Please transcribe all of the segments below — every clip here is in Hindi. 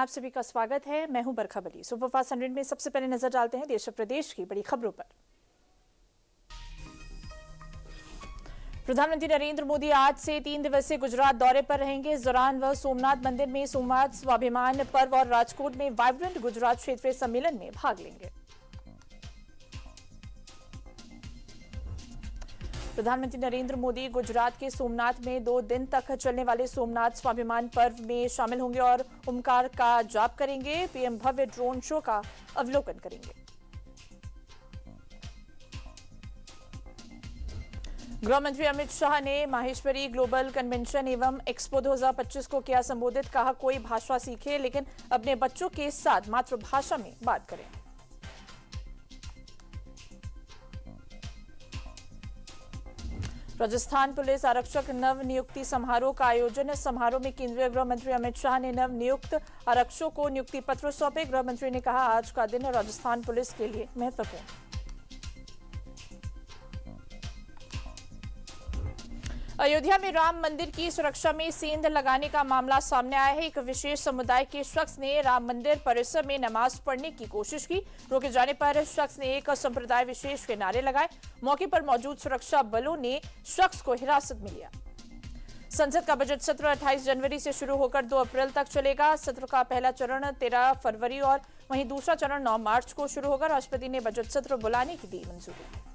आप सभी का स्वागत है। मैं हूं बरखा बली। सुपरफास्ट 100 में सबसे पहले नजर डालते हैं देश और प्रदेश की बड़ी खबरों पर। प्रधानमंत्री नरेंद्र मोदी आज से 3 दिवसीय गुजरात दौरे पर रहेंगे। इस दौरान वह सोमनाथ मंदिर में सोमनाथ स्वाभिमान पर्व और राजकोट में वाइब्रेंट गुजरात क्षेत्रीय सम्मेलन में भाग लेंगे। प्रधानमंत्री नरेंद्र मोदी गुजरात के सोमनाथ में 2 दिन तक चलने वाले सोमनाथ स्वाभिमान पर्व में शामिल होंगे और ओमकार का जाप करेंगे। पीएम भव्य ड्रोन शो का अवलोकन करेंगे। गृह मंत्री अमित शाह ने माहेश्वरी ग्लोबल कन्वेंशन एवं एक्सपो 2025 को किया संबोधित। कहा, कोई भाषा सीखे लेकिन अपने बच्चों के साथ मातृभाषा में बात करें। राजस्थान पुलिस आरक्षक नव नियुक्ति समारोह का आयोजन। समारोह में केंद्रीय गृह मंत्री अमित शाह ने नव नियुक्त आरक्षकों को नियुक्ति पत्र सौंपे। गृह मंत्री ने कहा, आज का दिन राजस्थान पुलिस के लिए महत्वपूर्ण। अयोध्या में राम मंदिर की सुरक्षा में सेंध लगाने का मामला सामने आया है। एक विशेष समुदाय के शख्स ने राम मंदिर परिसर में नमाज पढ़ने की कोशिश की। रोके जाने पर शख्स ने एक संप्रदाय विशेष के नारे लगाए। मौके पर मौजूद सुरक्षा बलों ने शख्स को हिरासत में लिया। संसद का बजट सत्र 28 जनवरी से शुरू होकर 2 अप्रैल तक चलेगा। सत्र का पहला चरण 13 फरवरी और वहीं दूसरा चरण 9 मार्च को शुरू होगा। राष्ट्रपति ने बजट सत्र बुलाने की दी मंजूरी।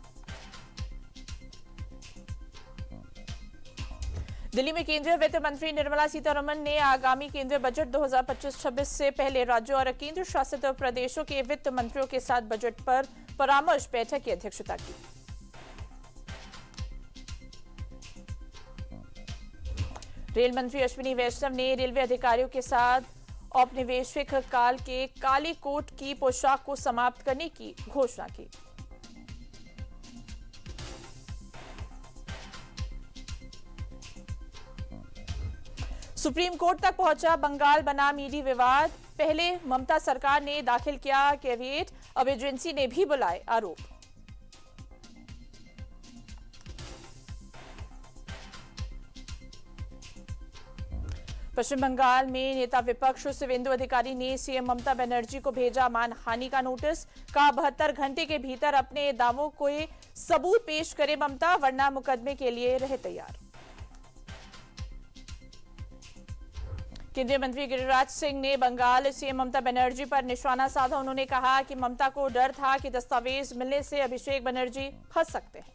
दिल्ली में केंद्रीय वित्त मंत्री निर्मला सीतारमण ने आगामी केंद्रीय बजट 2025-26 से पहले राज्यों और केंद्र शासित प्रदेशों के वित्त मंत्रियों के साथ बजट पर परामर्श बैठक की अध्यक्षता की। रेल मंत्री अश्विनी वैष्णव ने रेलवे अधिकारियों के साथ औपनिवेशिक काल के काले कोट की पोशाक को समाप्त करने की घोषणा की। सुप्रीम कोर्ट तक पहुंचा बंगाल बनाम ईडी विवाद। पहले ममता सरकार ने दाखिल किया कैविएट, अब एजेंसी ने भी बुलाए आरोप। पश्चिम बंगाल में नेता विपक्ष शुवेंदु अधिकारी ने सीएम ममता बनर्जी को भेजा मानहानि का नोटिस। कहा, 72 घंटे के भीतर अपने दावों को सबूत पेश करे ममता, वरना मुकदमे के लिए रहे तैयार। केंद्रीय मंत्री गिरिराज सिंह ने बंगाल सीएम ममता बनर्जी पर निशाना साधा। उन्होंने कहा कि ममता को डर था कि दस्तावेज मिलने से अभिषेक बनर्जी फंस सकते हैं।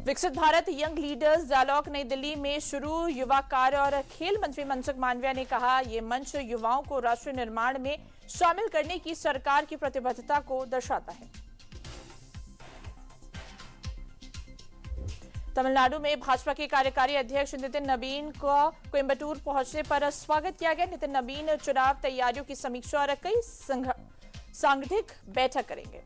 विकसित भारत यंग लीडर्स डायलॉग नई दिल्ली में शुरू। युवा कार्य और खेल मंत्री मनसुख मांडविया ने कहा, यह मंच युवाओं को राष्ट्र निर्माण में शामिल करने की सरकार की प्रतिबद्धता को दर्शाता है। तमिलनाडु में भाजपा के कार्यकारी अध्यक्ष नितिन नबीन को कोयम्बटूर पहुंचने पर स्वागत किया गया। नितिन नबीन चुनाव तैयारियों की समीक्षा और कई सांगठनिक बैठक करेंगे।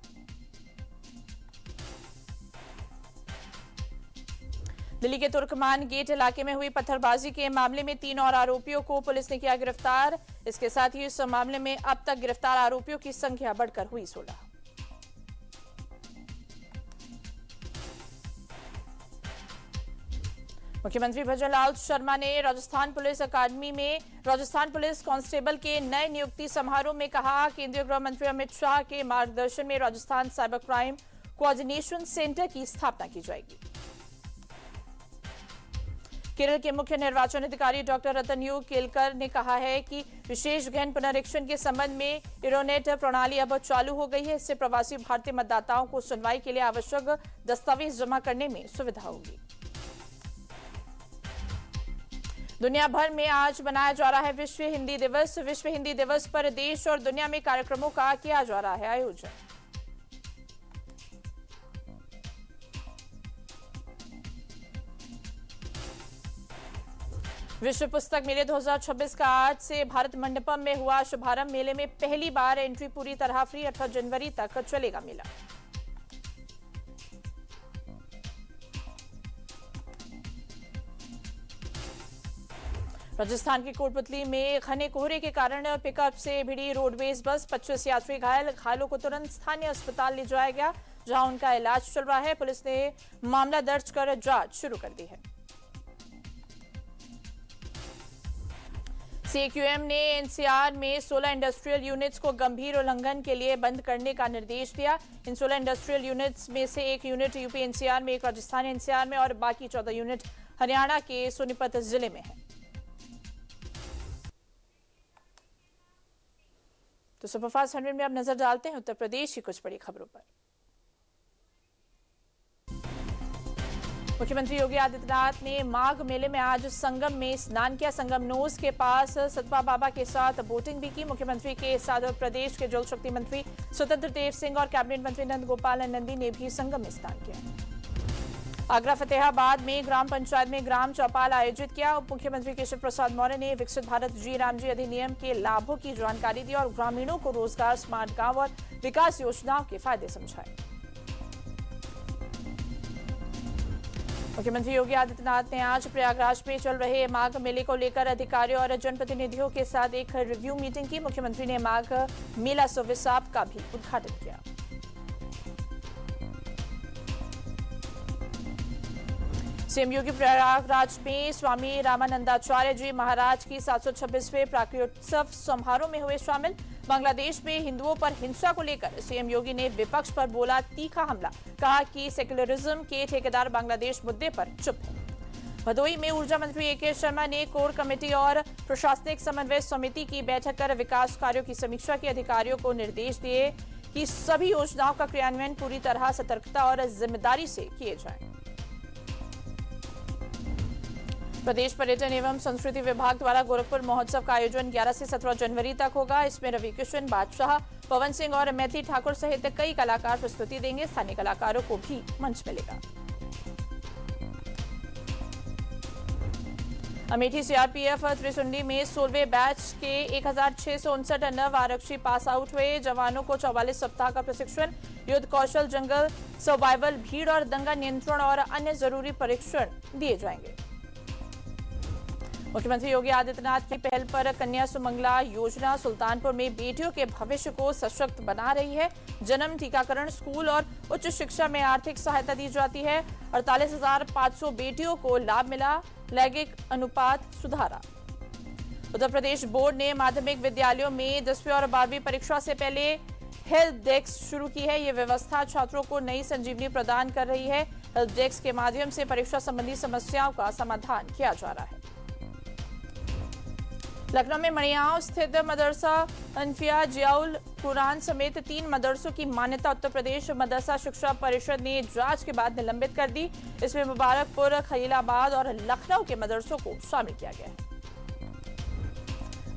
दिल्ली के तुर्कमान गेट इलाके में हुई पत्थरबाजी के मामले में 3 और आरोपियों को पुलिस ने किया गिरफ्तार। इसके साथ ही इस मामले में अब तक गिरफ्तार आरोपियों की संख्या बढ़कर हुई 16। मुख्यमंत्री भजनलाल शर्मा ने राजस्थान पुलिस अकादमी में राजस्थान पुलिस कांस्टेबल के नए नियुक्ति समारोह में कहा, केंद्रीय गृह मंत्री अमित शाह के मार्गदर्शन में Rajasthan cyber crime coordination centre की स्थापना की जाएगी। केरल के मुख्य निर्वाचन अधिकारी डॉक्टर रतनयू केलकर ने कहा है कि विशेष गहन पुनरीक्षण के संबंध में इरोनेट प्रणाली अब चालू हो गई है। इससे प्रवासी भारतीय मतदाताओं को सुनवाई के लिए आवश्यक दस्तावेज जमा करने में सुविधा होगी। दुनिया भर में आज मनाया जा रहा है विश्व हिंदी दिवस। विश्व हिंदी दिवस पर देश और दुनिया में कार्यक्रमों का किया जा रहा है आयोजन। विश्व पुस्तक मेले 2026 का आज से भारत मंडपम में हुआ शुभारंभ। मेले में पहली बार एंट्री पूरी तरह फ्री। 18 जनवरी तक चलेगा मेला। राजस्थान के कोटपुतली में घने कोहरे के कारण पिकअप से भिड़ी रोडवेज बस, 25 यात्री घायल। घायलों को तुरंत स्थानीय अस्पताल ले जाया गया। जहां उनका इलाज चल रहा है। पुलिस ने मामला दर्ज कर जांच शुरू कर दी है। सीक्यूएम ने एनसीआर में 16 इंडस्ट्रियल यूनिट्स को गंभीर उल्लंघन के लिए बंद करने का निर्देश दिया। इन 16 इंडस्ट्रियल यूनिट्स में से एक यूनिट यूपी एनसीआर में, एक राजस्थान एनसीआर में और बाकी 14 यूनिट हरियाणा के सोनीपत जिले में है। तो सुपरफास्ट 100 में अब नजर डालते हैं उत्तर प्रदेश की कुछ बड़ी खबरों पर। मुख्यमंत्री योगी आदित्यनाथ ने माघ मेले में आज संगम में स्नान किया। संगम नोस के पास सतपा बाबा के साथ बोटिंग भी की। मुख्यमंत्री के साथ प्रदेश के जल शक्ति मंत्री स्वतंत्र देव सिंह और कैबिनेट मंत्री नंद गोपाल नंदी ने भी संगम में स्नान किया। आगरा फतेहाबाद में ग्राम पंचायत में ग्राम चौपाल आयोजित किया। उप मुख्यमंत्री केशव प्रसाद मौर्य ने विकसित भारत जी राम जी अधिनियम के लाभों की जानकारी दी और ग्रामीणों को रोजगार, स्मार्ट गांव और विकास योजनाओं के फायदे समझाए। मुख्यमंत्री योगी आदित्यनाथ ने आज प्रयागराज में चल रहे माघ मेले को लेकर अधिकारियों और जनप्रतिनिधियों के साथ एक रिव्यू मीटिंग की। मुख्यमंत्री ने माघ मेला सर्विस ऐप का भी उद्घाटन किया। सीएम योगी प्रयागराज में स्वामी रामानंदाचार्य जी महाराज की 726वें प्राकृतोत्सव समारोह में हुए शामिल। बांग्लादेश में हिंदुओं पर हिंसा को लेकर सीएम योगी ने विपक्ष पर बोला तीखा हमला। कहा कि सेक्युलरिज्म के ठेकेदार बांग्लादेश मुद्दे पर चुप हैं। भदोही में ऊर्जा मंत्री ए.के. शर्मा ने कोर कमेटी और प्रशासनिक समन्वय समिति की बैठक कर विकास कार्यों की समीक्षा की। अधिकारियों को निर्देश दिए कि सभी योजनाओं का क्रियान्वयन पूरी तरह सतर्कता और जिम्मेदारी से किए जाए। प्रदेश पर्यटन एवं संस्कृति विभाग द्वारा गोरखपुर महोत्सव का आयोजन 11 से 17 जनवरी तक होगा। इसमें रवि किशन, बादशाह, पवन सिंह और मैथिली ठाकुर सहित कई कलाकार प्रस्तुति देंगे। स्थानीय कलाकारों को भी मंच मिलेगा। अमेठी सीआरपीएफ त्रिशुंडी में 16वें बैच के 1659 नव आरक्षी पास आउट हुए। जवानों को 44 सप्ताह का प्रशिक्षण, युद्ध कौशल, जंगल सर्वाइवल, भीड़ और दंगा नियंत्रण और अन्य जरूरी परीक्षण दिए जाएंगे। मुख्यमंत्री योगी आदित्यनाथ की पहल पर कन्या सुमंगला योजना सुल्तानपुर में बेटियों के भविष्य को सशक्त बना रही है। जन्म, टीकाकरण, स्कूल और उच्च शिक्षा में आर्थिक सहायता दी जाती है। 48,500 बेटियों को लाभ मिला। लैंगिक अनुपात सुधारा। उत्तर प्रदेश बोर्ड ने माध्यमिक विद्यालयों में 10वीं और 12वीं परीक्षा से पहले हेल्प डेस्क शुरू की है। ये व्यवस्था छात्रों को नई संजीवनी प्रदान कर रही है। हेल्प डेस्क के माध्यम से परीक्षा संबंधी समस्याओं का समाधान किया जा रहा है। लखनऊ में मणियाव स्थित मदरसा अनफिया जियाउल कुरान समेत 3 मदरसों की मान्यता उत्तर प्रदेश मदरसा शिक्षा परिषद ने जांच के बाद निलंबित कर दी। इसमें मुबारकपुर, खलीलाबाद और लखनऊ के मदरसों को शामिल किया गया है।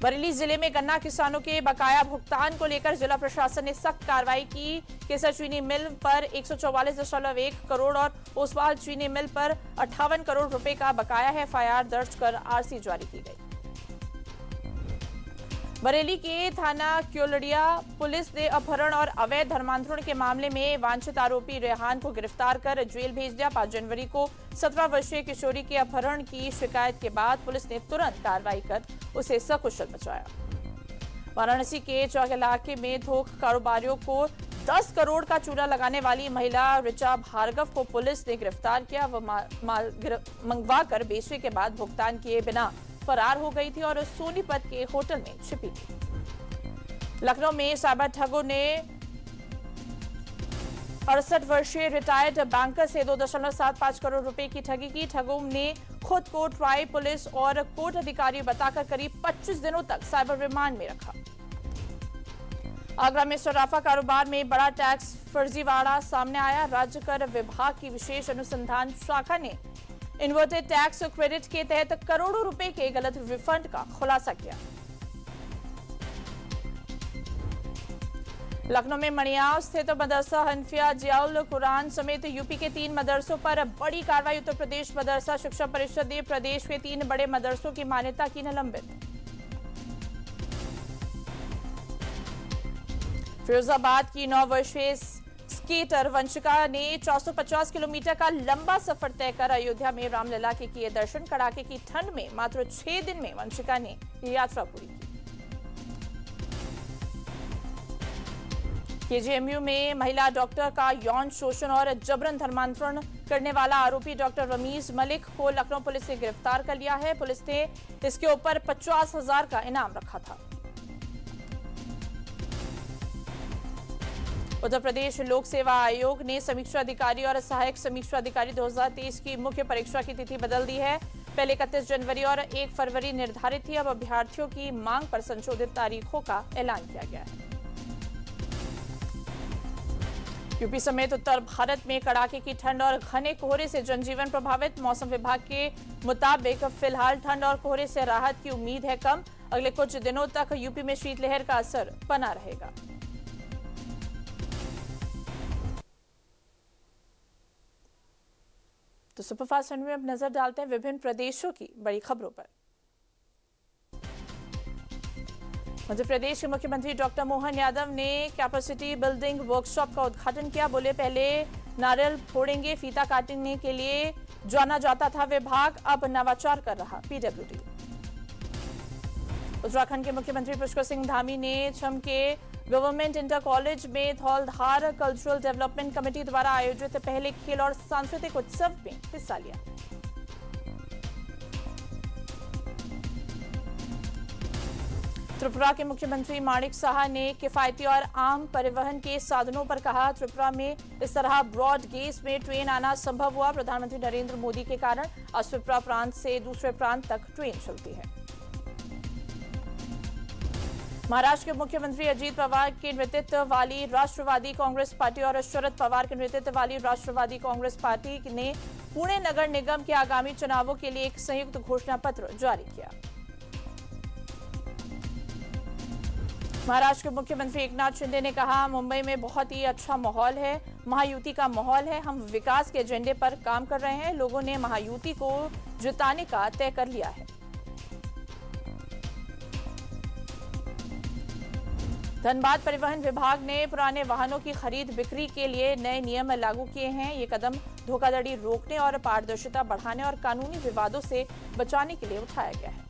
बरेली जिले में गन्ना किसानों के बकाया भुगतान को लेकर जिला प्रशासन ने सख्त कार्रवाई की। केसर चीनी मिल पर 144.1 करोड़ और ओसवाल चीनी मिल पर 58 करोड़ रुपए का बकाया है। एफआईआर दर्ज कर आरसी जारी की गई। बरेली के थाना क्योलड़िया पुलिस ने अपहरण और अवैध धर्मांतरण के मामले में वांछित आरोपी रेहान को गिरफ्तार कर जेल भेज दिया। 5 जनवरी को 17 वर्षीय किशोरी के अपहरण की शिकायत के बाद पुलिस ने तुरंत कार्रवाई कर उसे सकुशल बचाया। वाराणसी के चौक इलाके में थोक कारोबारियों को 10 करोड़ का चूना लगाने वाली महिला ऋचा भार्गव को पुलिस ने गिरफ्तार किया। वह माल मंगवा कर बेचने के बाद भुगतान किए बिना फरार हो गई थी और सोनीपत के होटल में छिपी थी। लखनऊ में साइबर ठगों ने 68 वर्षीय रिटायर्ड बैंकर से 2.75 करोड़ रुपए की ठगी की। ठगों ने खुद को ट्राई पुलिस और कोर्ट अधिकारी बताकर करीब 25 दिनों तक साइबर रिमांड में रखा। आगरा में सराफा कारोबार में बड़ा टैक्स फर्जीवाड़ा सामने आया। राज्य कर विभाग की विशेष अनुसंधान शाखा ने इन्वर्टेड टैक्स क्रेडिट के तहत करोड़ों रुपए के गलत रिफंड का खुलासा किया। लखनऊ में मणियाव स्थित मदरसा हनफिया जियाउल कुरान समेत यूपी के 3 मदरसों पर बड़ी कार्रवाई। उत्तर प्रदेश मदरसा शिक्षा परिषद ने प्रदेश के 3 बड़े मदरसों की मान्यता की निलंबित। फिरोजाबाद की 9 वर्षीय स्केटर वंशिका ने 450 किलोमीटर का लंबा सफर तय कर अयोध्या में रामलला के किए दर्शन। कड़ाके की ठंड में मात्र 6 दिन में वंशिका ने यात्रा पूरी की। केजीएमयू में महिला डॉक्टर का यौन शोषण और जबरन धर्मांतरण करने वाला आरोपी डॉक्टर रमीज मलिक को लखनऊ पुलिस ने गिरफ्तार कर लिया है। पुलिस ने इसके ऊपर 50,000 का इनाम रखा था। उत्तर प्रदेश लोक सेवा आयोग ने समीक्षा अधिकारी और सहायक समीक्षा अधिकारी 2023 की मुख्य परीक्षा की तिथि बदल दी है। पहले 31 जनवरी और 1 फरवरी निर्धारित थी। अब अभ्यर्थियों की मांग पर संशोधित तारीखों का ऐलान किया गया है। यूपी समेत उत्तर भारत में कड़ाके की ठंड और घने कोहरे से जनजीवन प्रभावित। मौसम विभाग के मुताबिक फिलहाल ठंड और कोहरे से राहत की उम्मीद है कम। अगले कुछ दिनों तक यूपी में शीतलहर का असर बना रहेगा। तो सुपरफास्ट में अब नजर डालते हैं विभिन्न प्रदेशों की बड़ी खबरों पर। मध्य प्रदेश के मुख्यमंत्री डॉक्टर मोहन यादव ने कैपेसिटी बिल्डिंग वर्कशॉप का उद्घाटन किया। बोले, पहले नारियल फोड़ेंगे, फीता काटने के लिए जाना जाता था विभाग, अब नवाचार कर रहा पीडब्ल्यूडी। उत्तराखंड के मुख्यमंत्री पुष्कर सिंह धामी ने छम के गवर्नमेंट इंटर कॉलेज में धौलधार कल्चरल डेवलपमेंट कमेटी द्वारा आयोजित पहले खेल और सांस्कृतिक उत्सव में हिस्सा लिया। त्रिपुरा के मुख्यमंत्री माणिक साहा ने किफायती और आम परिवहन के साधनों पर कहा। त्रिपुरा में इस तरह ब्रॉड गेज में ट्रेन आना संभव हुआ प्रधानमंत्री नरेंद्र मोदी के कारण। आज त्रिपुरा प्रांत से दूसरे प्रांत तक ट्रेन चलती है। महाराष्ट्र के मुख्यमंत्री अजीत पवार के नेतृत्व वाली राष्ट्रवादी कांग्रेस पार्टी और शरद पवार के नेतृत्व वाली राष्ट्रवादी कांग्रेस पार्टी ने पुणे नगर निगम के आगामी चुनावों के लिए एक संयुक्त घोषणा पत्र जारी किया। महाराष्ट्र के मुख्यमंत्री एकनाथ शिंदे ने कहा, मुंबई में बहुत ही अच्छा माहौल है, महायुति का माहौल है, हम विकास के एजेंडे पर काम कर रहे हैं, लोगों ने महायुति को जिताने का तय कर लिया है। धनबाद परिवहन विभाग ने पुराने वाहनों की खरीद बिक्री के लिए नए नियम लागू किए हैं। ये कदम धोखाधड़ी रोकने और पारदर्शिता बढ़ाने और कानूनी विवादों से बचाने के लिए उठाया गया है।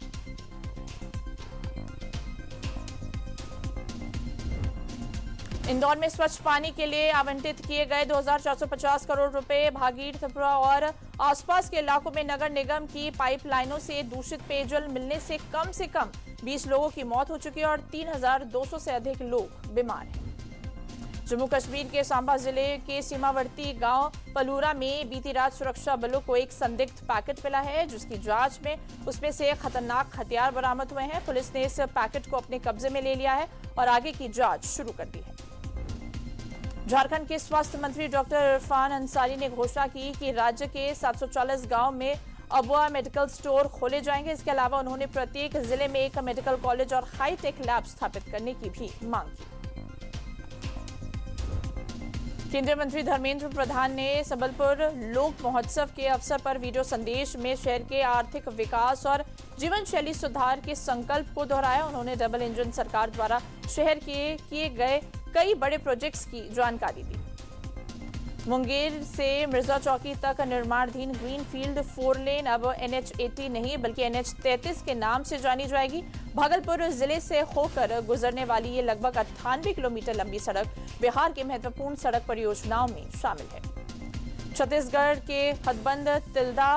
इंदौर में स्वच्छ पानी के लिए आवंटित किए गए 2,450 करोड़ रुपए भागीर, त्रिपुरा और आसपास के इलाकों में नगर निगम की पाइपलाइनों से दूषित पेयजल मिलने से कम 20 लोगों की मौत हो चुकी है और 3,200 से अधिक लोग बीमार हैं। जम्मू कश्मीर के सांबा जिले के सीमावर्ती गांव पलूरा में बीती रात सुरक्षा बलों को एक संदिग्ध पैकेट मिला है, जिसकी जांच में उसमें से खतरनाक हथियार बरामद हुए हैं। पुलिस ने इस पैकेट को अपने कब्जे में ले लिया है और आगे की जांच शुरू कर दी है। झारखंड के स्वास्थ्य मंत्री डॉक्टर इरफान अंसारी ने घोषणा की कि राज्य के 740 गांव में अबुआ मेडिकल स्टोर खोले जाएंगे। इसके अलावा उन्होंने प्रत्येक जिले में एक मेडिकल कॉलेज और हाईटेक लैब स्थापित करने की भी मांग की। केंद्रीय मंत्री धर्मेंद्र प्रधान ने सबलपुर लोक महोत्सव के अवसर पर वीडियो संदेश में शहर के आर्थिक विकास और जीवन शैली सुधार के संकल्प को दोहराया। उन्होंने डबल इंजन सरकार द्वारा शहर के किए गए कई बड़े प्रोजेक्ट्स की जानकारी दी। मुंगेर से मिर्जा चौकी तक निर्माणाधीन ग्रीनफील्ड 4 लेन अब NH80 नहीं बल्कि NH33 के नाम से जानी जाएगी। भागलपुर जिले से होकर गुजरने वाली ये लगभग 98 किलोमीटर लंबी सड़क बिहार की महत्वपूर्ण सड़क परियोजनाओं में शामिल है। छत्तीसगढ़ के हथबंद तिल्दा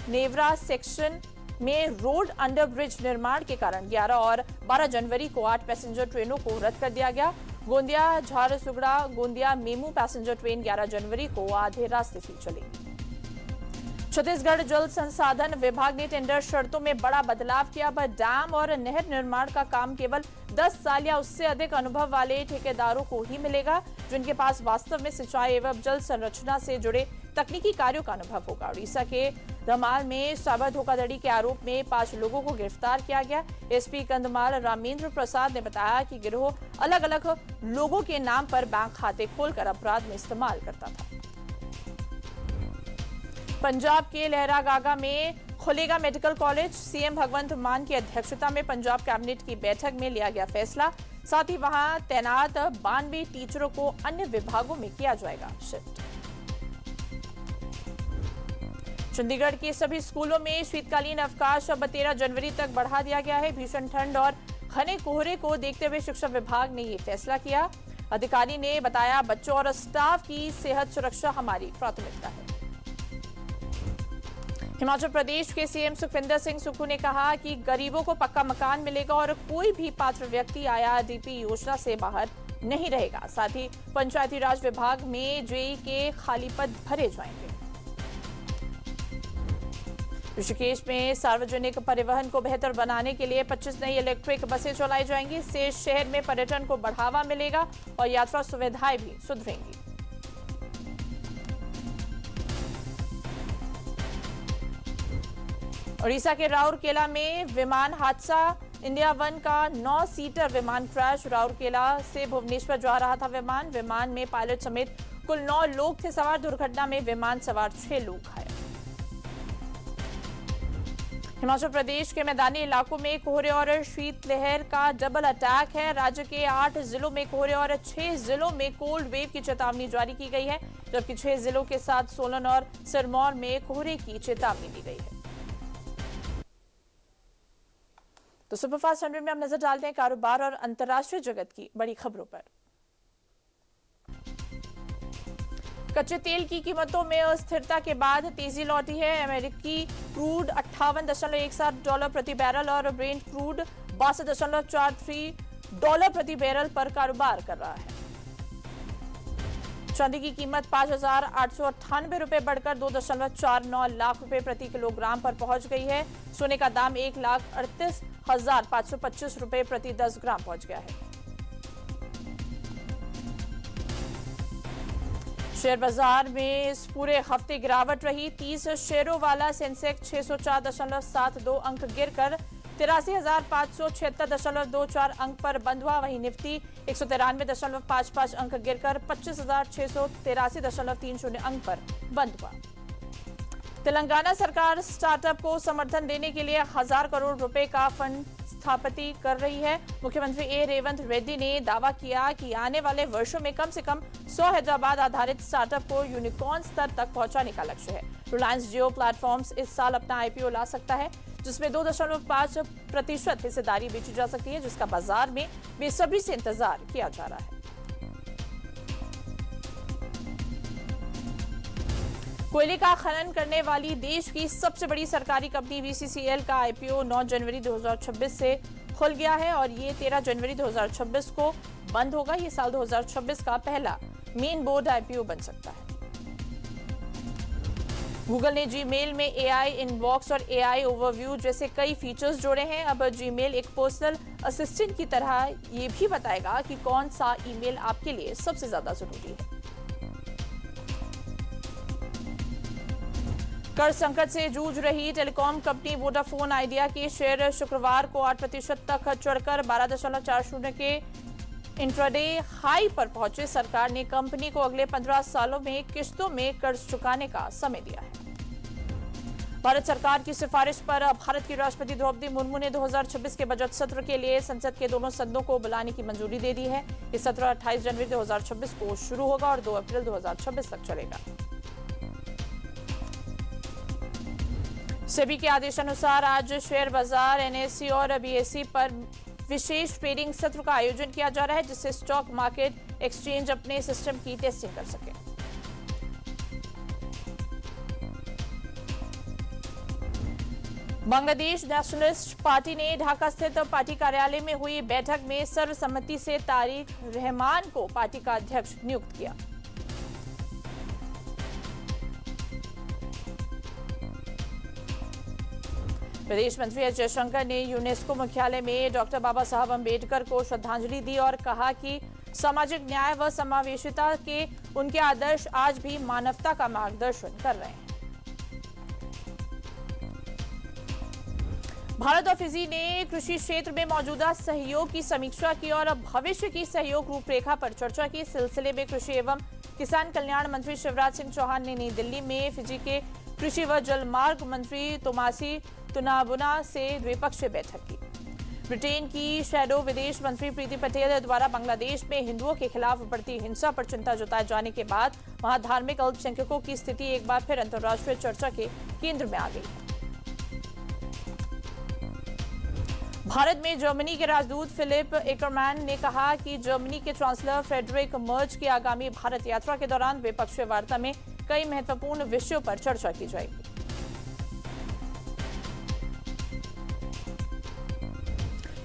नेवरा सेक्शन में रोड अंडरब्रिज निर्माण के कारण 11 और 12 जनवरी को 8 पैसेंजर ट्रेनों को रद्द कर दिया गया। Gondia Jharsuguda Gondia MEMU passenger train 11 जनवरी को आधे रास्ते से चलेगी। छत्तीसगढ़ जल संसाधन विभाग ने टेंडर शर्तों में बड़ा बदलाव किया। अब डैम और नहर निर्माण का काम केवल 10 साल या उससे अधिक अनुभव वाले ठेकेदारों को ही मिलेगा, जिनके पास वास्तव में सिंचाई एवं जल संरचना से जुड़े तकनीकी कार्यों का अनुभव होगा। उड़ीसा के धमाल में साइबर धोखाधड़ी के आरोप में 5 लोगों को गिरफ्तार किया गया। एसपी कंधमाल रामेंद्र प्रसाद ने बताया कि गिरोह अलग अलग लोगों के नाम पर बैंक खाते खोलकर अपराध में इस्तेमाल करता था। पंजाब के लहरागागा में खुलेगा मेडिकल कॉलेज। सीएम भगवंत मान की अध्यक्षता में पंजाब कैबिनेट की बैठक में लिया गया फैसला। साथ ही वहां तैनात 92 टीचरों को अन्य विभागों में किया जाएगा शिफ्ट। चंडीगढ़ के सभी स्कूलों में शीतकालीन अवकाश अब 13 जनवरी तक बढ़ा दिया गया है। भीषण ठंड और घने कोहरे को देखते हुए शिक्षा विभाग ने ये फैसला किया। अधिकारी ने बताया, बच्चों और स्टाफ की सेहत सुरक्षा हमारी प्राथमिकता है। हिमाचल प्रदेश के सीएम सुखविंदर सिंह सुक्खू ने कहा कि गरीबों को पक्का मकान मिलेगा और कोई भी पात्र व्यक्ति आईआरडीपी योजना से बाहर नहीं रहेगा। साथ ही पंचायती राज विभाग में जेई के खाली पद भरे जाएंगे। ऋषिकेश में सार्वजनिक परिवहन को बेहतर बनाने के लिए 25 नई इलेक्ट्रिक बसें चलाई जाएंगी। इससे शहर में पर्यटन को बढ़ावा मिलेगा और यात्रा सुविधाएं भी सुधरेंगी। उड़ीसा के राउरकेला में विमान हादसा। इंडिया वन का 9 सीटर विमान क्रैश। राउरकेला से भुवनेश्वर जा रहा था विमान में पायलट समेत कुल 9 लोग थे सवार। दुर्घटना में विमान सवार 6 लोग घायल। हिमाचल प्रदेश के मैदानी इलाकों में कोहरे और शीतलहर का डबल अटैक है। राज्य के 8 जिलों में कोहरे और 6 जिलों में कोल्ड वेव की चेतावनी जारी की गई है, जबकि 6 जिलों के साथ सोलन और सिरमौर में कोहरे की चेतावनी दी गई है। तो सुपरफास्ट 100 में हम नजर डालते हैं कारोबार और अंतर्राष्ट्रीय जगत की बड़ी खबरों पर। कच्चे तेल की कीमतों में अस्थिरता के बाद तेजी लौटी है। अमेरिकी क्रूड $58.17 प्रति बैरल और ब्रेंट क्रूड $62.43 प्रति बैरल पर कारोबार कर रहा है। चांदी की कीमत 5,898 रुपए बढ़कर 2.49 लाख रुपए प्रति किलोग्राम पर पहुंच गई है। सोने का दाम 1,38,525 रुपए प्रति 10 ग्राम पहुंच गया है। शेयर बाजार में इस पूरे हफ्ते गिरावट रही। 30 शेयरों वाला सेंसेक्स 604.72 अंक गिरकर 83,576.24 अंक पर बंद हुआ। वहीं निफ्टी 193.55 अंक गिरकर 25,683.30 अंक पर बंद हुआ। तेलंगाना सरकार स्टार्टअप को समर्थन देने के लिए 1000 करोड़ रुपए का फंड स्थापित कर रही है। मुख्यमंत्री ए रेवंत रेड्डी ने दावा किया कि आने वाले वर्षों में कम से कम 100 हैदराबाद आधारित स्टार्टअप को यूनिकॉर्न स्तर तक पहुंचाने का लक्ष्य है। रिलायंस जियो प्लेटफॉर्म्स इस साल अपना आईपीओ ला सकता है, जिसमें 2.5% हिस्सेदारी बेची जा सकती है, जिसका बाजार में बेसब्री से इंतजार किया जा रहा है। कोयले का खनन करने वाली देश की सबसे बड़ी सरकारी कंपनी बीसीसीएल का आईपीओ 9 जनवरी 2026 से खुल गया है और ये 13 जनवरी 2026 को बंद होगा। ये साल 2026 का पहला मेन बोर्ड आईपीओ बन सकता है। गूगल ने जीमेल में एआई इनबॉक्स और एआई ओवरव्यू जैसे कई फीचर्स जोड़े हैं। अब जीमेल एक पर्सनल असिस्टेंट की तरह ये भी बताएगा कि कौन सा ईमेल आपके लिए सबसे ज्यादा जरूरी है। कर्ज संकट से जूझ रही टेलीकॉम कंपनी वोडाफोन आइडिया के शेयर शुक्रवार को 8% तक चढ़कर 12.40 के इंट्राडे हाई पर पहुंचे। सरकार ने कंपनी को अगले 15 सालों में किस्तों में कर्ज चुकाने का समय दिया है। भारत सरकार की सिफारिश पर भारत की राष्ट्रपति द्रौपदी मुर्मू ने 2026 के बजट सत्र के लिए संसद के दोनों सदनों को बुलाने की मंजूरी दे दी है। ये सत्र 28 जनवरी 2026 को शुरू होगा और 2 अप्रैल 2026 तक चलेगा। सेबी के आदेशानुसार आज शेयर बाजार, एनएसई और बीएसई पर विशेष ट्रेडिंग सत्र का आयोजन किया जा रहा है, जिससे स्टॉक मार्केट एक्सचेंज अपने सिस्टम की टेस्टिंग कर सके। बांग्लादेश नेशनलिस्ट पार्टी ने ढाका स्थित पार्टी कार्यालय में हुई बैठक में सर्वसम्मति से तारिक रहमान को पार्टी का अध्यक्ष नियुक्त किया। विदेश मंत्री एस जयशंकर ने यूनेस्को मुख्यालय में डॉक्टर बाबा साहब अम्बेडकर को श्रद्धांजलि दी और कहा कि सामाजिक न्याय व समावेशिता के उनके आदर्श आज भी मानवता का मार्गदर्शन कर रहे हैं। भारत और फिजी ने कृषि क्षेत्र में मौजूदा सहयोग की समीक्षा की और भविष्य की सहयोग रूपरेखा पर चर्चा की। सिलसिले में कृषि एवं किसान कल्याण मंत्री शिवराज सिंह चौहान ने नई दिल्ली में फिजी के कृषि व जलमार्ग मंत्री तोमासी तुनाबुना से द्विपक्षीय बैठक की। ब्रिटेन की शैडो विदेश मंत्री प्रीति पटेल द्वारा बांग्लादेश में हिंदुओं के खिलाफ बढ़ती हिंसा पर चिंता जताए जाने के बाद वहां धार्मिक अल्पसंख्यकों की स्थिति एक बार फिर अंतर्राष्ट्रीय चर्चा के केंद्र में आ गई है। भारत में जर्मनी के राजदूत फिलिप एकरमैन ने कहा कि जर्मनी के चांसलर फ्रेडरिक मर्ज की आगामी भारत यात्रा के दौरान द्विपक्षीय वार्ता में कई महत्वपूर्ण विषयों पर चर्चा की जाएगी।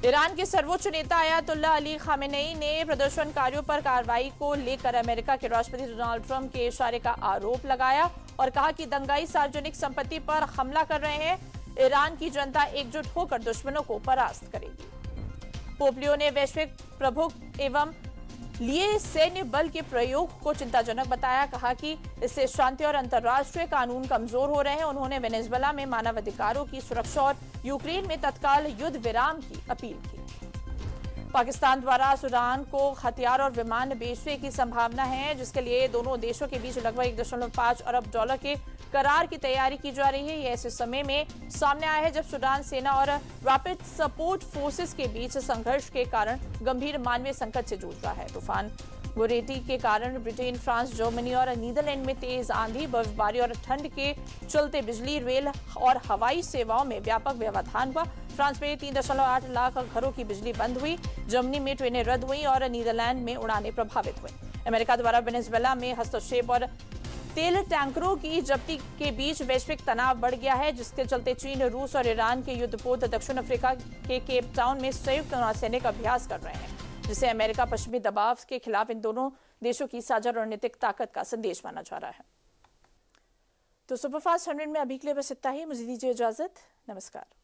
ईरान के सर्वोच्च नेता अयातुल्लाह अली खामेनेई ने प्रदर्शनकारियों पर कार्रवाई को लेकर अमेरिका के राष्ट्रपति डोनाल्ड ट्रंप के इशारे का आरोप लगाया और कहा कि दंगाई सार्वजनिक संपत्ति पर हमला कर रहे हैं। ईरान की जनता एकजुट होकर दुश्मनों को परास्त करेगी। पोप लियो ने वैश्विक प्रभुत्व एवं लिए सैन्य बल के प्रयोग को चिंताजनक बताया। कहा कि इससे शांति और अंतर्राष्ट्रीय कानून कमजोर हो रहे हैं। उन्होंने वेनेजुएला में मानवाधिकारों की सुरक्षा और यूक्रेन में तत्काल युद्ध विराम की अपील की। पाकिस्तान द्वारा सूडान को हथियार और विमान बेचने की संभावना है, जिसके लिए दोनों देशों के बीच लगभग 1.5 अरब डॉलर के करार की तैयारी की जा रही है। यह ऐसे समय में सामने आया है जब सूडान सेना और रैपिड सपोर्ट फोर्सेस के बीच संघर्ष के कारण गंभीर मानवीय संकट से जूझ रहा है। तूफान गोरेटी के कारण ब्रिटेन, फ्रांस, जर्मनी और नीदरलैंड में तेज आंधी, बर्फबारी और ठंड के चलते बिजली, रेल और हवाई सेवाओं में व्यापक व्यवधान हुआ। फ्रांस में 3.8 लाख घरों की बिजली बंद हुई। जर्मनी में ट्रेनें रद्द हुई और नीदरलैंड में उड़ानें प्रभावित हुई। अमेरिका द्वारा वेनेजुएला में हस्तक्षेप और तेल टैंकरों की जब्ती के बीच वैश्विक तनाव बढ़ गया है, जिसके चलते चीन, रूस और ईरान के युद्धपोत दक्षिण अफ्रीका के केप टाउन में संयुक्त नौसैनिक अभ्यास कर रहे हैं, जिसे अमेरिका पश्चिमी दबाव के खिलाफ इन दोनों देशों की साझा रणनीतिक ताकत का संदेश माना जा रहा है। तो सुपरफास्ट 100 में अभी के लिए बस इतना ही। मुझे दीजिए इजाजत। नमस्कार।